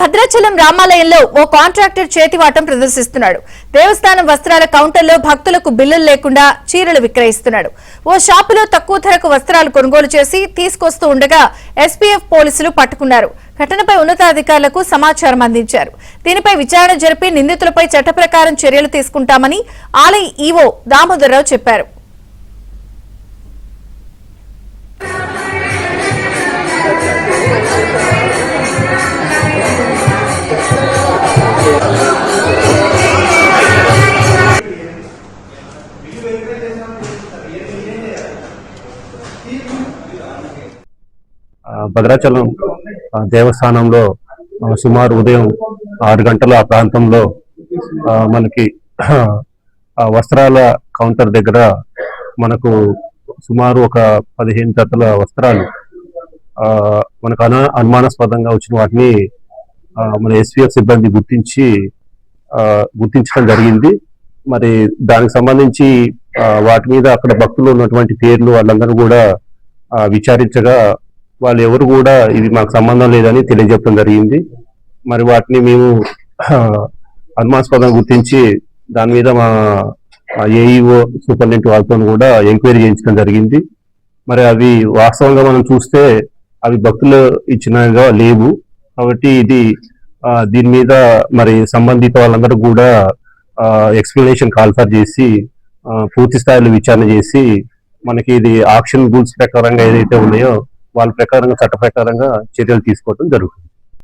భద్రాచలం రామాలయంలో ఓ కాంట్రాక్టర్ చేతివాటం ప్రదర్శిస్తున్నాడు. దేవస్థానం వస్త్రాల కౌంటర్లో భక్తులకు బిల్లులు లేకుండా చీరలు విక్రయిస్తున్నాడు. ఓ షాపులో తక్కువ ధరకు వస్త్రాలు కొనుగోలు చేసి తీసుకొస్తూ ఉండగా ఎస్పీఎఫ్ పోలీసులు పట్టుకున్నారు. ఘటనపై ఉన్నతాధికారులకు సమాచారం అందించారు. దీనిపై విచారణ జరిపి నిందితులపై చట్ట ప్రకారం చర్యలు తీసుకుంటామని ఆలయ ఈవో దామోదరరావు చెప్పారు. భద్రాచలం దేవస్థానంలో సుమారు ఉదయం 6 గంటల ఆ ప్రాంతంలో మనకి వస్త్రాల కౌంటర్ దగ్గర మనకు సుమారు ఒక 15 జతల వస్త్రాలు మనకు అనుమానాస్పదంగా వచ్చిన వాటిని మన ఎస్పీఎఫ్ సిబ్బంది గుర్తించడం జరిగింది. మరి దానికి సంబంధించి వాటి మీద అక్కడ భక్తులు ఉన్నటువంటి పేర్లు వాళ్ళందరూ కూడా విచారించగా వాళ్ళు ఎవరు కూడా ఇది మాకు సంబంధం లేదని తెలియజెప్పడం జరిగింది. మరి వాటిని మేము అనుమానాస్పదంగా గుర్తించి దాని మీద మా ఏఈఓ సూపరింటెండెంట్ వాళ్ళతో కూడా ఎంక్వైరీ చేయించడం జరిగింది. మరి అవి వాస్తవంగా మనం చూస్తే అవి భక్తులు ఇచ్చినగా లేవు. కాబట్టి దీని మీద మరి సంబంధిత వాళ్ళందరూ కూడా ఎక్స్ప్లెనేషన్ కాల్ఫర్ చేసి పూర్తి స్థాయిలో విచారణ చేసి మనకి ఇది ఆక్షన్ రూల్స్ ప్రకారంగా ఏదైతే ఉన్నాయో వాళ్ళ ప్రకారంగా చట్ట ప్రకారంగా చర్యలు తీసుకోవడం జరుగుతుంది.